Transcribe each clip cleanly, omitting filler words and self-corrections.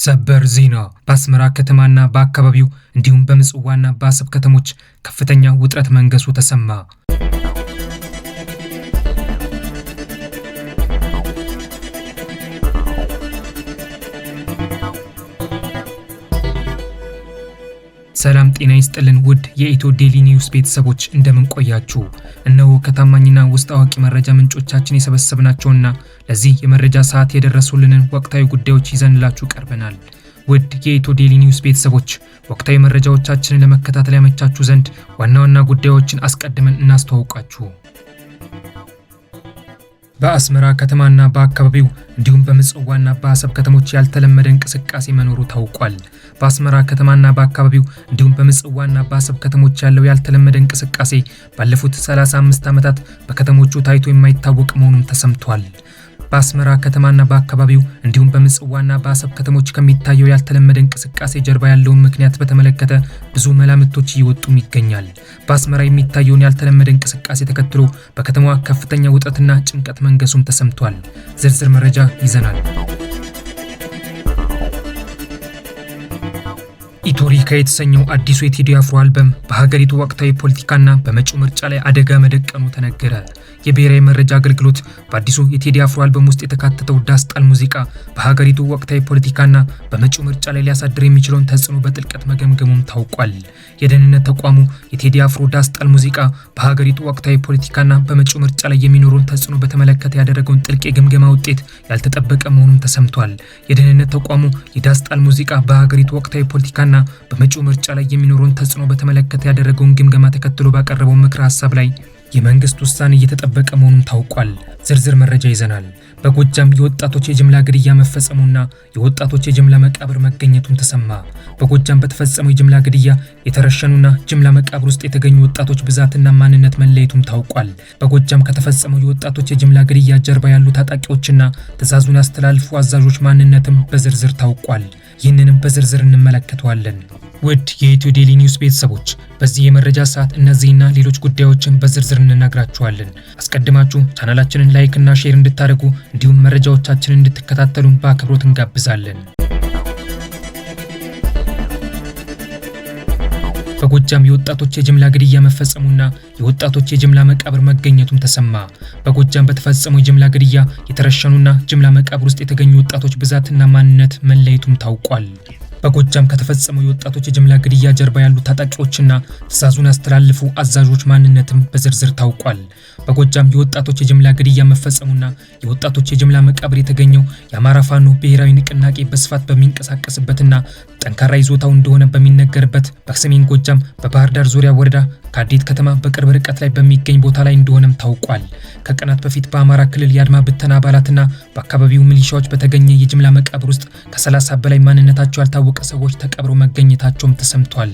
ሰበር ዜና በአስመራ ከተማና በአካባቢው እንዲሁም በምጽዋና በአሰብ ከተሞች ከፍተኛ ውጥረት መንገሱ ተሰማ። ሰላም ጤና ይስጥልን ውድ የኢትዮ ዴሊ ኒውስ ቤተሰቦች እንደምን ቆያችሁ? እነሆ ከታማኝና ውስጥ አዋቂ መረጃ ምንጮቻችን የሰበሰብናቸውና ለዚህ የመረጃ ሰዓት የደረሱልንን ወቅታዊ ጉዳዮች ይዘንላችሁ ቀርበናል። ውድ የኢትዮ ዴሊ ኒውስ ቤተሰቦች ወቅታዊ መረጃዎቻችንን ለመከታተል ያመቻችሁ ዘንድ ዋና ዋና ጉዳዮችን አስቀድመን እናስተዋውቃችሁ። በአስመራ ከተማና በአካባቢው እንዲሁም በምጽዋና በአሰብ ከተሞች ያልተለመደ እንቅስቃሴ መኖሩ ታውቋል። በአስመራ ከተማና በአካባቢው እንዲሁም በምጽዋና በአሰብ ከተሞች ያለው ያልተለመደ እንቅስቃሴ ባለፉት 35 ዓመታት በከተሞቹ ታይቶ የማይታወቅ መሆኑን ተሰምቷል። በአስመራ ከተማና በአካባቢው እንዲሁም በምጽዋና በአሰብ ከተሞች ከሚታየው ያልተለመደ እንቅስቃሴ ጀርባ ያለውን ምክንያት በተመለከተ ብዙ መላምቶች እየወጡም ይገኛል። በአስመራ የሚታየውን ያልተለመደ እንቅስቃሴ ተከትሎ በከተማዋ ከፍተኛ ውጥረትና ጭንቀት መንገሱም ተሰምቷል። ዝርዝር መረጃ ይዘናል። ኢቶሪካ የተሰኘው አዲሱ የቴዲ አፍሮ አልበም በሀገሪቱ ወቅታዊ ፖለቲካና በመጪው ምርጫ ላይ አደጋ መደቀኑ ተነገረ። የብሔራዊ መረጃ አገልግሎት በአዲሱ የቴዲ አፍሮ አልበም ውስጥ የተካተተው ዳስጣል ሙዚቃ በሀገሪቱ ወቅታዊ ፖለቲካና በመጪው ምርጫ ላይ ሊያሳድር የሚችለውን ተጽዕኖ በጥልቀት መገምገሙም ታውቋል። የደህንነት ተቋሙ የቴዲ አፍሮ ዳስጣል ሙዚቃ በሀገሪቱ ወቅታዊ ፖለቲካና በመጪው ምርጫ ላይ የሚኖረውን ተጽዕኖ በተመለከተ ያደረገውን ጥልቅ የግምገማ ውጤት ያልተጠበቀ መሆኑን ተሰምቷል። የደህንነት ተቋሙ የዳስጣል ሙዚቃ በሀገሪቱ ወቅታዊ ፖለቲካና በመጪው ምርጫ ላይ የሚኖረውን ተጽዕኖ በተመለከተ ያደረገውን ግምገማ ተከትሎ ባቀረበው ምክረ ሐሳብ ላይ የመንግስት ውሳኔ እየተጠበቀ መሆኑን ታውቋል። ዝርዝር መረጃ ይዘናል። በጎጃም የወጣቶች የጅምላ ግድያ መፈጸሙና የወጣቶች የጅምላ መቃብር መገኘቱን ተሰማ። በጎጃም በተፈጸመው የጅምላ ግድያ የተረሸኑና ጅምላ መቃብር ውስጥ የተገኙ ወጣቶች ብዛትና ማንነት መለየቱም ታውቋል። በጎጃም ከተፈጸመው የወጣቶች የጅምላ ግድያ ጀርባ ያሉ ታጣቂዎችና ትዕዛዙን ያስተላልፉ አዛዦች ማንነትም በዝርዝር ታውቋል። ይህንንም በዝርዝር እንመለከተዋለን። ውድ የኢትዮ ዴሊ ኒውስ ቤተሰቦች በዚህ የመረጃ ሰዓት እነዚህና ሌሎች ጉዳዮችን በዝርዝር እንነግራችኋለን። አስቀድማችሁ ቻናላችንን ላይክ እና ሼር እንድታደርጉ እንዲሁም መረጃዎቻችንን እንድትከታተሉን በአክብሮት እንጋብዛለን። በጎጃም የወጣቶች የጅምላ ግድያ መፈጸሙና የወጣቶች የጅምላ መቃብር መገኘቱም ተሰማ። በጎጃም በተፈጸመው የጅምላ ግድያ የተረሸኑና ጅምላ መቃብር ውስጥ የተገኙ ወጣቶች ብዛትና ማንነት መለየቱም ታውቋል። በጎጃም ከተፈጸመው የወጣቶች የጅምላ ግድያ ጀርባ ያሉ ታጣቂዎችና ትዕዛዙን ያስተላልፉ አዛዦች ማንነትም በዝርዝር ታውቋል። በጎጃም የወጣቶች የጅምላ ግድያ መፈጸሙና የወጣቶች የጅምላ መቃብር የተገኘው የአማራ ፋኖ ብሔራዊ ንቅናቄ በስፋት በሚንቀሳቀስበትና ጠንካራ ይዞታው እንደሆነ በሚነገርበት በሰሜን ጎጃም በባህር ዳር ዙሪያ ወረዳ ከአዴት ከተማ በቅርብ ርቀት ላይ በሚገኝ ቦታ ላይ እንደሆነም ታውቋል። ከቀናት በፊት በአማራ ክልል የአድማ ብተና አባላትና በአካባቢው ሚሊሻዎች በተገኘ የጅምላ መቃብር ውስጥ ከ30 በላይ ማንነታቸው ያልታወቀ ሰዎች ተቀብረው መገኘታቸውም ተሰምቷል።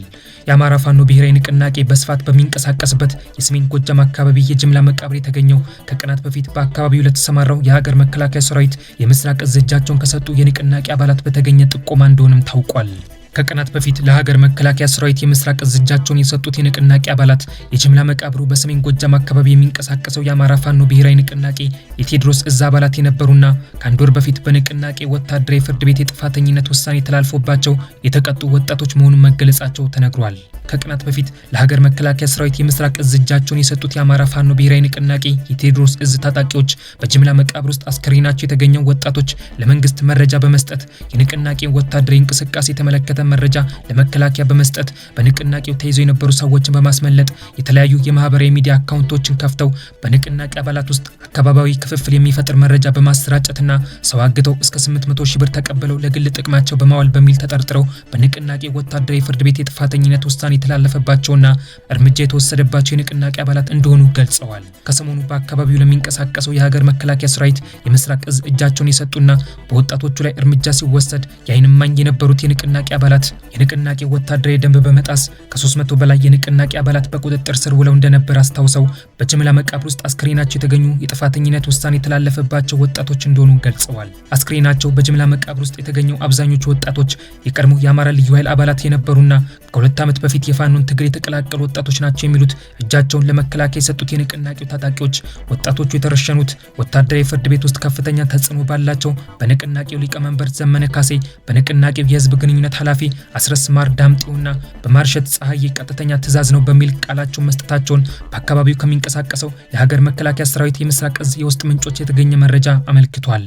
የአማራ ፋኖ ብሔራዊ ንቅናቄ በስፋት በሚንቀሳቀስበት የሰሜን ጎጃም አካባቢ የጅምላ መቃብር የተገኘው ከቀናት በፊት በአካባቢው ለተሰማራው የሀገር መከላከያ ሰራዊት የምስራቅ እዝ እጃቸውን ከሰጡ የንቅናቄ አባላት በተገኘ ጥቆማ እንደሆነም ታውቋል። ከቀናት በፊት ለሀገር መከላከያ ሰራዊት የምስራቅ እዝ እጃቸውን የሰጡት የንቅናቄ አባላት የጅምላ መቃብሩ በሰሜን ጎጃም አካባቢ የሚንቀሳቀሰው የአማራ ፋኖ ብሔራዊ ንቅናቄ የቴዎድሮስ እዝ አባላት የነበሩና ከአንድ ወር በፊት በንቅናቄ ወታደራዊ ፍርድ ቤት የጥፋተኝነት ውሳኔ ተላልፎባቸው የተቀጡ ወጣቶች መሆኑን መገለጻቸው ተነግሯል። ከቀናት በፊት ለሀገር መከላከያ ሰራዊት የምስራቅ እዝ እጃቸውን የሰጡት የአማራ ፋኖ ብሔራዊ ንቅናቄ የቴዎድሮስ እዝ ታጣቂዎች በጅምላ መቃብር ውስጥ አስከሬናቸው የተገኘው ወጣቶች ለመንግስት መረጃ በመስጠት የንቅናቄ ወታደራዊ እንቅስቃሴ የተመለከተ መረጃ ለመከላከያ በመስጠት በንቅናቄው ተይዘው የነበሩ ሰዎችን በማስመለጥ የተለያዩ የማህበራዊ ሚዲያ አካውንቶችን ከፍተው በንቅናቄ አባላት ውስጥ አካባቢያዊ ክፍፍል የሚፈጥር መረጃ በማሰራጨትና ሰው አግተው እስከ 800 ሺህ ብር ተቀበለው ለግል ጥቅማቸው በማዋል በሚል ተጠርጥረው በንቅናቄ ወታደራዊ ፍርድ ቤት የጥፋተኝነት ውሳኔ የተላለፈባቸውና እርምጃ የተወሰደባቸው የንቅናቄ አባላት እንደሆኑ ገልጸዋል። ከሰሞኑ በአካባቢው ለሚንቀሳቀሰው የሀገር መከላከያ ሰራዊት የምስራቅ እዝ እጃቸውን የሰጡና በወጣቶቹ ላይ እርምጃ ሲወሰድ የዓይን እማኝ የነበሩት የንቅናቄ አባላት የንቅናቄ ወታደራዊ ደንብ በመጣስ ከ300 በላይ የንቅናቄ አባላት በቁጥጥር ስር ውለው እንደነበር አስታውሰው በጅምላ መቃብር ውስጥ አስከሬናቸው የተገኙ የጥፋተኝነት ውሳኔ የተላለፈባቸው ወጣቶች እንደሆኑ ገልጸዋል። አስከሬናቸው በጅምላ መቃብር ውስጥ የተገኘው አብዛኞቹ ወጣቶች የቀድሞ የአማራ ልዩ ኃይል አባላት የነበሩና ከ2 ዓመት በፊት የፋኖን ትግል የተቀላቀሉ ወጣቶች ናቸው የሚሉት እጃቸውን ለመከላከያ የሰጡት የንቅናቄው ታጣቂዎች ወጣቶቹ የተረሸኑት ወታደራዊ ፍርድ ቤት ውስጥ ከፍተኛ ተጽዕኖ ባላቸው በንቅናቄው ሊቀመንበር ዘመነ ካሴ፣ በንቅናቄው የህዝብ ግንኙነት ኃላፊ አስረስ ማር ዳምጤውና በማርሸት ፀሐይ ቀጥተኛ ትዕዛዝ ነው በሚል ቃላቸውን መስጠታቸውን በአካባቢው ከሚንቀሳቀሰው የሀገር መከላከያ ሰራዊት የምስራቅ እዝ የውስጥ ምንጮች የተገኘ መረጃ አመልክቷል።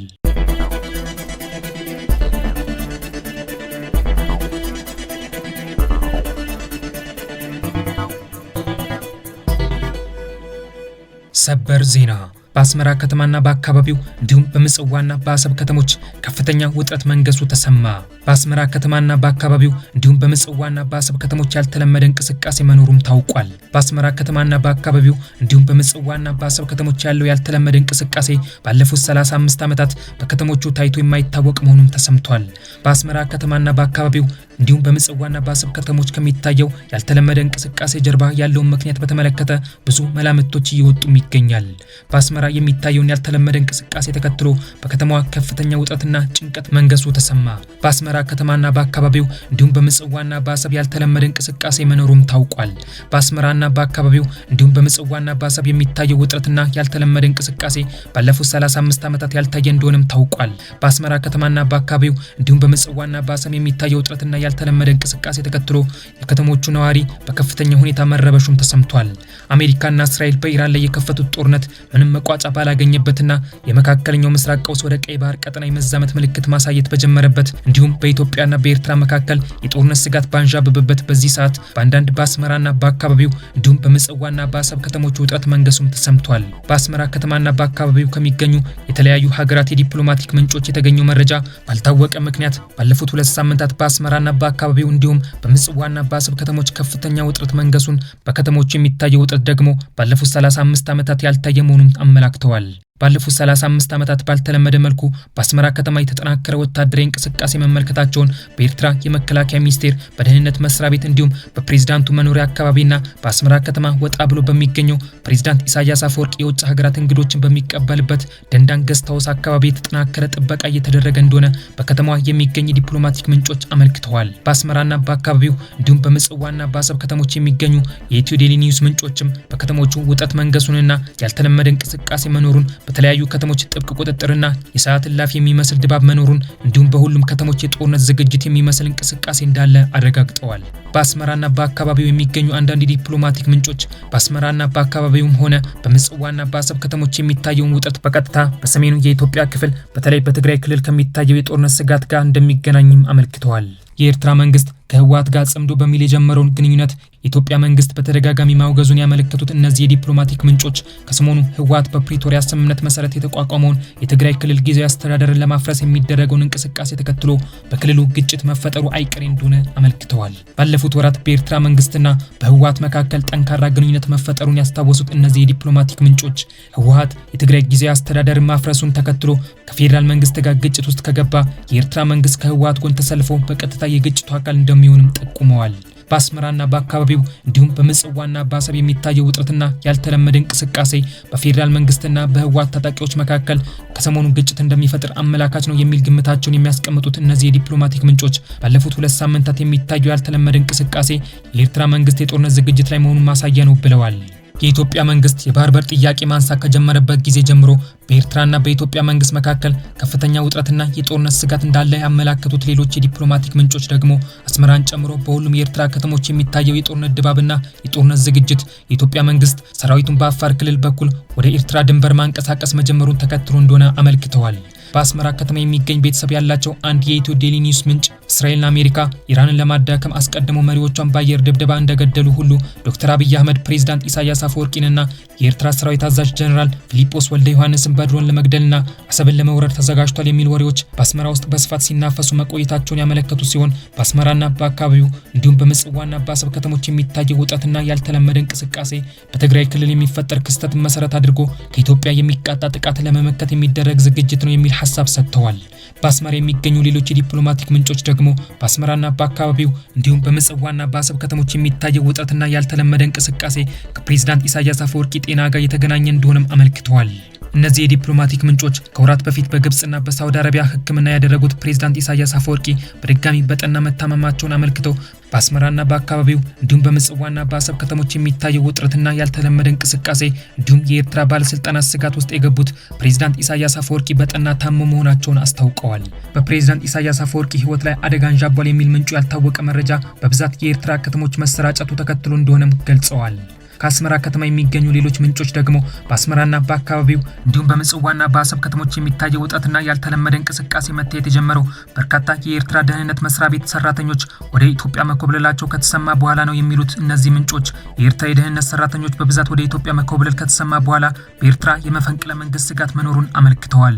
ሰበር ዜና በአስመራ ከተማና በአካባቢው እንዲሁም በምጽዋና በአሰብ ከተሞች ከፍተኛ ውጥረት መንገሱ ተሰማ። በአስመራ ከተማና በአካባቢው እንዲሁም በምጽዋና በአሰብ ከተሞች ያልተለመደ እንቅስቃሴ መኖሩም ታውቋል። በአስመራ ከተማና በአካባቢው እንዲሁም በምጽዋና በአሰብ ከተሞች ያለው ያልተለመደ እንቅስቃሴ ባለፉት 35 ዓመታት በከተሞቹ ታይቶ የማይታወቅ መሆኑም ተሰምቷል። በአስመራ ከተማና በአካባቢው እንዲሁም በምጽዋና በአሰብ ከተሞች ከሚታየው ያልተለመደ እንቅስቃሴ ጀርባ ያለውን ምክንያት በተመለከተ ብዙ መላምቶች እየወጡም ይገኛል። በአስመራ የሚታየውን ያልተለመደ እንቅስቃሴ ተከትሎ በከተማዋ ከፍተኛ ውጥረትና ጭንቀት መንገሱ ተሰማ። በአስመራ ከተማና በአካባቢው እንዲሁም በምጽዋና በአሰብ ያልተለመደ እንቅስቃሴ መኖሩም ታውቋል። በአስመራና በአካባቢው እንዲሁም በምጽዋና በአሰብ የሚታየው ውጥረትና ያልተለመደ እንቅስቃሴ ባለፉት 35 ዓመታት ያልታየ እንደሆነም ታውቋል። በአስመራ ከተማና በአካባቢው እንዲሁም በምጽዋና በአሰብ የሚታየው ውጥረትና ያልተለመደ እንቅስቃሴ ተከትሎ የከተሞቹ ነዋሪ በከፍተኛ ሁኔታ መረበሹም ተሰምቷል። አሜሪካና እስራኤል በኢራን ላይ የከፈቱት ጦርነት ምንም መቋጫ ባላገኘበትና የመካከለኛው ምስራቅ ቀውስ ወደ ቀይ ባህር ቀጠና የመዛመት ምልክት ማሳየት በጀመረበት እንዲሁም በኢትዮጵያና በኤርትራ መካከል የጦርነት ስጋት ባንዣበበበት በዚህ ሰዓት በአንዳንድ በአስመራና በአካባቢው እንዲሁም በምጽዋና በአሰብ ከተሞች ውጥረት መንገሱም ተሰምቷል። በአስመራ ከተማና በአካባቢው ከሚገኙ የተለያዩ ሀገራት የዲፕሎማቲክ ምንጮች የተገኘው መረጃ ባልታወቀ ምክንያት ባለፉት 2 ሳምንታት በአስመራና በአካባቢው እንዲሁም በምጽዋና በአሰብ ከተሞች ከፍተኛ ውጥረት መንገሱን፣ በከተሞቹ የሚታየው ውጥረት ደግሞ ባለፉት 35 ዓመታት ያልታየ መሆኑን አመላክተዋል። ባለፉት 35 ዓመታት ባልተለመደ መልኩ በአስመራ ከተማ የተጠናከረ ወታደራዊ እንቅስቃሴ መመልከታቸውን በኤርትራ የመከላከያ ሚኒስቴር በደህንነት መስሪያ ቤት እንዲሁም በፕሬዝዳንቱ መኖሪያ አካባቢና በአስመራ ከተማ ወጣ ብሎ በሚገኘው ፕሬዝዳንት ኢሳያስ አፈወርቂ የውጭ ሀገራት እንግዶችን በሚቀበልበት ደንዳን ገስት ሃውስ አካባቢ የተጠናከረ ጥበቃ እየተደረገ እንደሆነ በከተማዋ የሚገኙ ዲፕሎማቲክ ምንጮች አመልክተዋል። በአስመራና በአካባቢው እንዲሁም በምጽዋና በአሰብ ከተሞች የሚገኙ የኢትዮ ዴሊ ኒውስ ምንጮችም በከተሞቹ ውጥረት መንገሱንና ያልተለመደ እንቅስቃሴ መኖሩን በተለያዩ ከተሞች ጥብቅ ቁጥጥርና የሰዓት እላፊ የሚመስል ድባብ መኖሩን እንዲሁም በሁሉም ከተሞች የጦርነት ዝግጅት የሚመስል እንቅስቃሴ እንዳለ አረጋግጠዋል። በአስመራና በአካባቢው የሚገኙ አንዳንድ ዲፕሎማቲክ ምንጮች በአስመራና በአካባቢውም ሆነ በምጽዋና በአሰብ ከተሞች የሚታየውን ውጥረት በቀጥታ በሰሜኑ የኢትዮጵያ ክፍል በተለይ በትግራይ ክልል ከሚታየው የጦርነት ስጋት ጋር እንደሚገናኝም አመልክተዋል። የኤርትራ መንግስት ከህወሓት ጋር ጽምዶ በሚል የጀመረውን ግንኙነት የኢትዮጵያ መንግስት በተደጋጋሚ ማውገዙን ያመለከቱት እነዚህ የዲፕሎማቲክ ምንጮች ከሰሞኑ ህወሓት በፕሪቶሪያ ስምምነት መሰረት የተቋቋመውን የትግራይ ክልል ጊዜያዊ አስተዳደርን ለማፍረስ የሚደረገውን እንቅስቃሴ ተከትሎ በክልሉ ግጭት መፈጠሩ አይቀሬ እንደሆነ አመልክተዋል። ባለፉት ወራት በኤርትራ መንግስትና በህወሓት መካከል ጠንካራ ግንኙነት መፈጠሩን ያስታወሱት እነዚህ የዲፕሎማቲክ ምንጮች ህወሓት የትግራይ ጊዜያዊ አስተዳደርን ማፍረሱን ተከትሎ ከፌዴራል መንግስት ጋር ግጭት ውስጥ ከገባ የኤርትራ መንግስት ከህወሓት ጎን ተሰልፎ በቀጥታ የግጭቱ አካል እንደሚሆንም ጠቁመዋል። በአስመራና በአካባቢው እንዲሁም በምጽዋና በአሰብ የሚታየው ውጥረትና ያልተለመደ እንቅስቃሴ በፌዴራል መንግስትና በህወሓት ታጣቂዎች መካከል ከሰሞኑ ግጭት እንደሚፈጥር አመላካች ነው የሚል ግምታቸውን የሚያስቀምጡት እነዚህ የዲፕሎማቲክ ምንጮች ባለፉት 2 ሳምንታት የሚታየው ያልተለመደ እንቅስቃሴ የኤርትራ መንግስት የጦርነት ዝግጅት ላይ መሆኑን ማሳያ ነው ብለዋል። የኢትዮጵያ መንግስት የባህር በር ጥያቄ ማንሳት ከጀመረበት ጊዜ ጀምሮ በኤርትራና በኢትዮጵያ መንግስት መካከል ከፍተኛ ውጥረትና የጦርነት ስጋት እንዳለ ያመላከቱት ሌሎች የዲፕሎማቲክ ምንጮች ደግሞ አስመራን ጨምሮ በሁሉም የኤርትራ ከተሞች የሚታየው የጦርነት ድባብና የጦርነት ዝግጅት የኢትዮጵያ መንግስት ሰራዊቱን በአፋር ክልል በኩል ወደ ኤርትራ ድንበር ማንቀሳቀስ መጀመሩን ተከትሎ እንደሆነ አመልክተዋል። በአስመራ ከተማ የሚገኝ ቤተሰብ ያላቸው አንድ የኢትዮ ዴሊ ኒውስ ምንጭ እስራኤልና አሜሪካ ኢራንን ለማዳከም አስቀድመው መሪዎቿን በአየር ድብደባ እንደገደሉ ሁሉ ዶክተር አብይ አህመድ ፕሬዝዳንት ኢሳያስ አፈወርቂንና የኤርትራ ሰራዊት አዛዥ ጀነራል ፊሊጶስ ወልደ ዮሐንስን በድሮን ለመግደልና አሰብን ለመውረር ተዘጋጅቷል የሚል ወሬዎች በአስመራ ውስጥ በስፋት ሲናፈሱ መቆየታቸውን ያመለከቱ ሲሆን በአስመራና በአካባቢው እንዲሁም በምጽዋና በአሰብ ከተሞች የሚታየው ውጥረትና ያልተለመደ እንቅስቃሴ በትግራይ ክልል የሚፈጠር ክስተት መሰረት አድርጎ ከኢትዮጵያ የሚቃጣ ጥቃት ለመመከት የሚደረግ ዝግጅት ነው የሚል ሐሳብ ሰጥተዋል። በአስመራ የሚገኙ ሌሎች የዲፕሎማቲክ ምንጮች ደግሞ በአስመራና በአካባቢው እንዲሁም በምጽዋና በአሰብ ከተሞች የሚታየው ውጥረትና ያልተለመደ እንቅስቃሴ ከፕሬዝዳንት ኢሳያስ አፈወርቂ ጤና ጋር የተገናኘ እንደሆነም አመልክተዋል። እነዚህ የዲፕሎማቲክ ምንጮች ከወራት በፊት በግብጽና በሳውዲ አረቢያ ሕክምና ያደረጉት ፕሬዝዳንት ኢሳያስ አፈወርቂ በድጋሚ በጠና መታመማቸውን አመልክተው በአስመራና በአካባቢው እንዲሁም በምጽዋና በአሰብ ከተሞች የሚታየው ውጥረትና ያልተለመደ እንቅስቃሴ እንዲሁም የኤርትራ ባለስልጣናት ስጋት ውስጥ የገቡት ፕሬዝዳንት ኢሳያስ አፈወርቂ በጠና ታመው መሆናቸውን አስታውቀዋል። በፕሬዝዳንት ኢሳያስ አፈወርቂ ህይወት ላይ አደጋ አንዣቧል የሚል ምንጩ ያልታወቀ መረጃ በብዛት የኤርትራ ከተሞች መሰራጨቱ ተከትሎ እንደሆነም ገልጸዋል። ከአስመራ ከተማ የሚገኙ ሌሎች ምንጮች ደግሞ በአስመራና በአካባቢው እንዲሁም በምጽዋና በአሰብ ከተሞች የሚታየው ውጥረትና ያልተለመደ እንቅስቃሴ መታየት የጀመረው በርካታ የኤርትራ ደህንነት መስሪያ ቤት ሰራተኞች ወደ ኢትዮጵያ መኮብለላቸው ከተሰማ በኋላ ነው የሚሉት እነዚህ ምንጮች የኤርትራ የደህንነት ሰራተኞች በብዛት ወደ ኢትዮጵያ መኮብለል ከተሰማ በኋላ በኤርትራ የመፈንቅለ መንግስት ስጋት መኖሩን አመልክተዋል።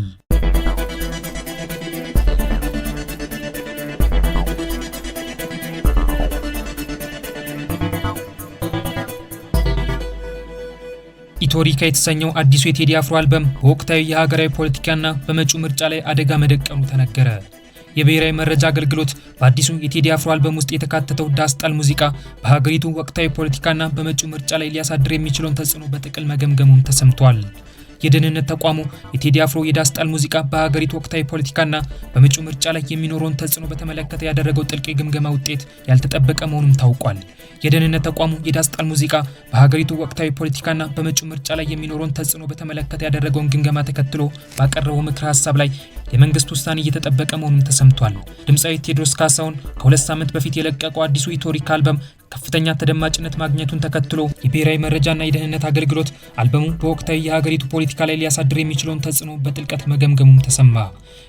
ኢትዮሪካ የተሰኘው አዲሱ የቴዲ አፍሮ አልበም በወቅታዊ የሀገራዊ ፖለቲካና በመጪው ምርጫ ላይ አደጋ መደቀኑ ተነገረ። የብሔራዊ መረጃ አገልግሎት በአዲሱ የቴዲ አፍሮ አልበም ውስጥ የተካተተው ዳስጣል ሙዚቃ በሀገሪቱ ወቅታዊ ፖለቲካና በመጪው ምርጫ ላይ ሊያሳድር የሚችለውን ተጽዕኖ በጥቅል መገምገሙም ተሰምቷል። የደህንነት ተቋሙ የቴዲ አፍሮ የዳስጣል ሙዚቃ በሀገሪቱ ወቅታዊ ፖለቲካና በመጪው ምርጫ ላይ የሚኖረውን ተጽዕኖ በተመለከተ ያደረገው ጥልቅ የግምገማ ውጤት ያልተጠበቀ መሆኑም ታውቋል። የደህንነት ተቋሙ የዳስጣል ሙዚቃ በሀገሪቱ ወቅታዊ ፖለቲካና በመጪው ምርጫ ላይ የሚኖረውን ተጽዕኖ በተመለከተ ያደረገውን ግምገማ ተከትሎ ባቀረበው ምክረ ሀሳብ ላይ የመንግስት ውሳኔ እየተጠበቀ መሆኑም ተሰምቷል። ድምፃዊ ቴዎድሮስ ካሳሁን ከ2 ሳምንት በፊት የለቀቀው አዲሱ ኢትዮሪካ አልበም ከፍተኛ ተደማጭነት ማግኘቱን ተከትሎ የብሔራዊ መረጃና የደህንነት አገልግሎት አልበሙ በወቅታዊ የሀገሪቱ ፖለቲካ ላይ ሊያሳድር የሚችለውን ተጽዕኖ በጥልቀት መገምገሙም ተሰማ።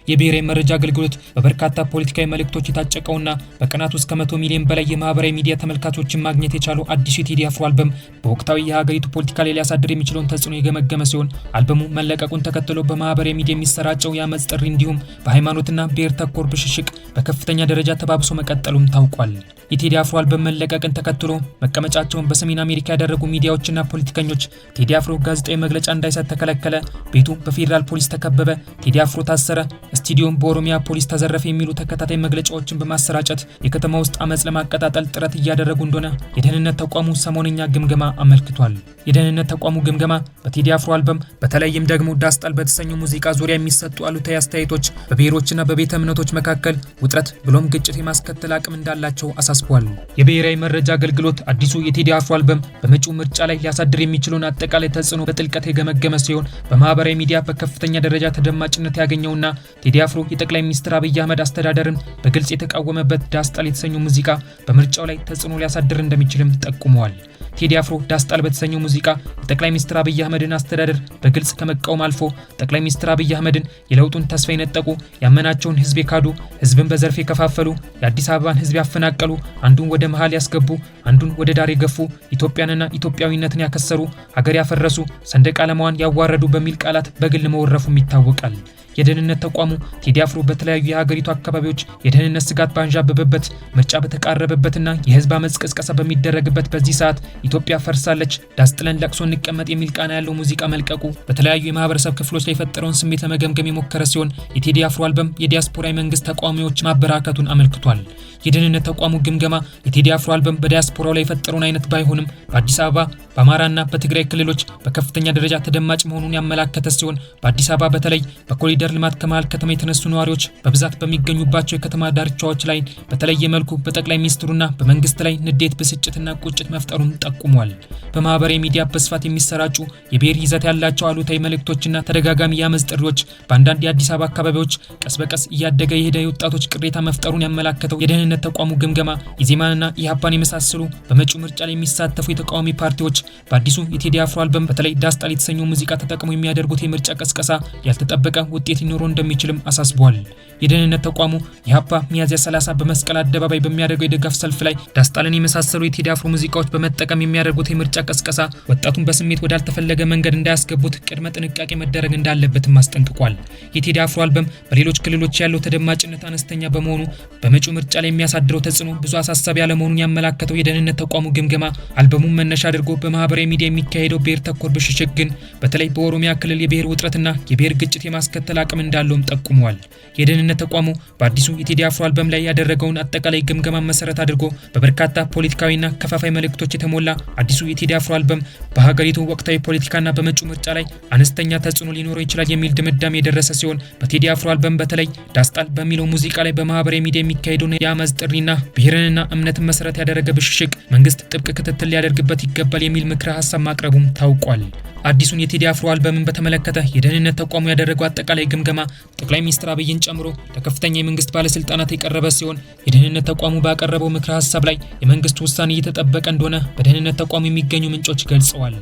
የብሔራዊ መረጃ አገልግሎት በበርካታ ፖለቲካዊ መልእክቶች የታጨቀውና በቀናት ውስጥ ከ100 ሚሊዮን በላይ የማህበራዊ ሚዲያ ተመልካቾችን ማግኘት የቻለው አዲሱ የቴዲ አፍሮ አልበም በወቅታዊ የሀገሪቱ ፖለቲካ ላይ ሊያሳድር የሚችለውን ተጽዕኖ የገመገመ ሲሆን አልበሙ መለቀቁን ተከትሎ በማህበራዊ ሚዲያ የሚሰራጨው የአመጽ ጥሪ እንዲሁም በሃይማኖትና ብሔር ተኮር ብሽሽቅ በከፍተኛ ደረጃ ተባብሶ መቀጠሉም ታውቋል። የቴዲ አፍሮ አልበም መለቀቅን ተከትሎ መቀመጫቸውን በሰሜን አሜሪካ ያደረጉ ሚዲያዎችና ፖለቲከኞች ቴዲ አፍሮ ጋዜጣዊ መግለጫ እንዳይሰጥ ተከለከለ፣ ቤቱ በፌዴራል ፖሊስ ተከበበ፣ ቴዲ አፍሮ ታሰረ፣ ስቱዲዮም በኦሮሚያ ፖሊስ ተዘረፈ የሚሉ ተከታታይ መግለጫዎችን በማሰራጨት የከተማ ውስጥ አመጽ ለማቀጣጠል ጥረት እያደረጉ እንደሆነ የደህንነት ተቋሙ ሰሞነኛ ግምገማ አመልክቷል። የደህንነት ተቋሙ ግምገማ በቴዲ አፍሮ አልበም በተለይም ደግሞ ዳስጣል በተሰኘው ሙዚቃ ዙሪያ የሚሰጡ አሉታዊ አስተያየቶች በብሔሮችና በቤተ እምነቶች መካከል ውጥረት ብሎም ግጭት የማስከተል አቅም እንዳላቸው አሳስቧል። የብሔራዊ መረጃ አገልግሎት አዲሱ የቴዲ አፍሮ አልበም በመጪው ምርጫ ላይ ሊያሳድር የሚችለውን አጠቃላይ ተጽዕኖ በጥልቀት የገመገመ ሲሆን በማህበራዊ ሚዲያ በከፍተኛ ደረጃ ተደማጭነት ያገኘውና ቴዲ አፍሮ የጠቅላይ ሚኒስትር አብይ አህመድ አስተዳደርን በግልጽ የተቃወመበት ዳስጣል የተሰኘው ሙዚቃ በምርጫው ላይ ተጽዕኖ ሊያሳድር እንደሚችልም ጠቁመዋል። ቴዲ አፍሮ ዳስጣል በተሰኘው ሙዚቃ የጠቅላይ ሚኒስትር አብይ አህመድን አስተዳደር በግልጽ ከመቃወም አልፎ ጠቅላይ ሚኒስትር አብይ አህመድን የለውጡን ተስፋ የነጠቁ ያመናቸውን ህዝብ የካዱ ህዝብን በዘርፍ የከፋፈሉ የአዲስ አበባን ህዝብ ያፈናቀሉ አንዱን ወደ መሃል ያስገቡ አንዱን ወደ ዳር የገፉ ኢትዮጵያንና ኢትዮጵያዊነትን ያከሰሩ ሀገር ያፈረሱ ሰንደቅ ዓላማዋን ያዋረዱ በሚል ቃላት በግል መወረፉም ይታወቃል። የደህንነት ተቋሙ ቴዲ አፍሮ በተለያዩ የሀገሪቱ አካባቢዎች የደህንነት ስጋት ባንዣበበበት ምርጫ በተቃረበበትና የህዝብ አመጽ ቅስቀሳ በሚደረግበት በዚህ ሰዓት ኢትዮጵያ ፈርሳለች፣ ዳስጥለን ለቅሶ እንቀመጥ የሚል ቃና ያለው ሙዚቃ መልቀቁ በተለያዩ የማህበረሰብ ክፍሎች ላይ የፈጠረውን ስሜት ለመገምገም የሞከረ ሲሆን የቴዲ አፍሮ አልበም የዲያስፖራ መንግስት ተቃዋሚዎች ማበራከቱን አመልክቷል። የደህንነት ተቋሙ ግምገማ የቴዲ አፍሮ አልበም በዲያስፖራው ላይ የፈጠረውን አይነት ባይሆንም በአዲስ አበባ በአማራና በትግራይ ክልሎች በከፍተኛ ደረጃ ተደማጭ መሆኑን ያመላከተ ሲሆን በአዲስ አበባ በተለይ በኮሪደር ልማት ከመሃል ከተማ የተነሱ ነዋሪዎች በብዛት በሚገኙባቸው የከተማ ዳርቻዎች ላይ በተለየ መልኩ በጠቅላይ ሚኒስትሩና በመንግስት ላይ ንዴት፣ ብስጭትና ቁጭት መፍጠሩን ጠቁሟል። በማህበራዊ ሚዲያ በስፋት የሚሰራጩ የብሔር ይዘት ያላቸው አሉታዊ መልእክቶችና ተደጋጋሚ የአመጽ ጥሪዎች በአንዳንድ የአዲስ አበባ አካባቢዎች ቀስ በቀስ እያደገ የሄደ የወጣቶች ቅሬታ መፍጠሩን ያመላከተው የደህንነት ተቋሙ ግምገማ ኢዜማንና ኢህአፓን የመሳሰሉ በመጪው ምርጫ ላይ የሚሳተፉ የተቃዋሚ ፓርቲዎች በአዲሱ የቴዲ አፍሮ አልበም በተለይ ዳስጣል የተሰኘው ሙዚቃ ተጠቅመው የሚያደርጉት የምርጫ ቀስቀሳ ያልተጠበቀ ውጤት ሊኖረው እንደሚችልም አሳስቧል። የደህንነት ተቋሙ ኢህአፓ ሚያዝያ 30 በመስቀል አደባባይ በሚያደርገው የድጋፍ ሰልፍ ላይ ዳስጣልን የመሳሰሉ የቴዲ አፍሮ ሙዚቃዎች በመጠቀም የሚያደርጉት የምርጫ ቀስቀሳ ወጣቱን በስሜት ወዳልተፈለገ መንገድ እንዳያስገቡት ቅድመ ጥንቃቄ መደረግ እንዳለበትም አስጠንቅቋል። የቴዲ አፍሮ አልበም በሌሎች ክልሎች ያለው ተደማጭነት አነስተኛ በመሆኑ በመጪው ምርጫ ላይ የሚያሳድረው ተጽዕኖ ብዙ አሳሳቢ ያለመሆኑን ያመላከተው የደህንነት ተቋሙ ግምገማ አልበሙን መነሻ አድርጎ በማህበራዊ ሚዲያ የሚካሄደው ብሔር ተኮር ብሽሽቅ ግን በተለይ በኦሮሚያ ክልል የብሔር ውጥረትና የብሔር ግጭት የማስከተል አቅም እንዳለውም ጠቁመዋል። የደህንነት ተቋሙ በአዲሱ የቴዲ አፍሮ አልበም ላይ ያደረገውን አጠቃላይ ግምገማ መሰረት አድርጎ በበርካታ ፖለቲካዊና ከፋፋይ መልእክቶች የተሞላ አዲሱ የቴዲ አፍሮ አልበም በሀገሪቱ ወቅታዊ ፖለቲካና በመጪው ምርጫ ላይ አነስተኛ ተጽዕኖ ሊኖረው ይችላል የሚል ድምዳሜ የደረሰ ሲሆን በቴዲ አፍሮ አልበም በተለይ ዳስጣል በሚለው ሙዚቃ ላይ በማህበራዊ ሚዲያ የሚካሄደውን የአመጽ ጥሪና ብሔርንና እምነትን መሰረት ያደረገ ብሽሽቅ መንግስት ጥብቅ ክትትል ሊያደርግበት ይገባል የሚል ምክረ ሀሳብ ማቅረቡም ታውቋል። አዲሱን የቴዲ አፍሮ አልበምን በተመለከተ የደህንነት ተቋሙ ያደረገው አጠቃላይ ግምገማ ጠቅላይ ሚኒስትር አብይን ጨምሮ ለከፍተኛ የመንግስት ባለስልጣናት የቀረበ ሲሆን የደህንነት ተቋሙ ባቀረበው ምክረ ሀሳብ ላይ የመንግስት ውሳኔ እየተጠበቀ እንደሆነ በደህንነት ተቋሙ የሚገኙ ምንጮች ገልጸዋል።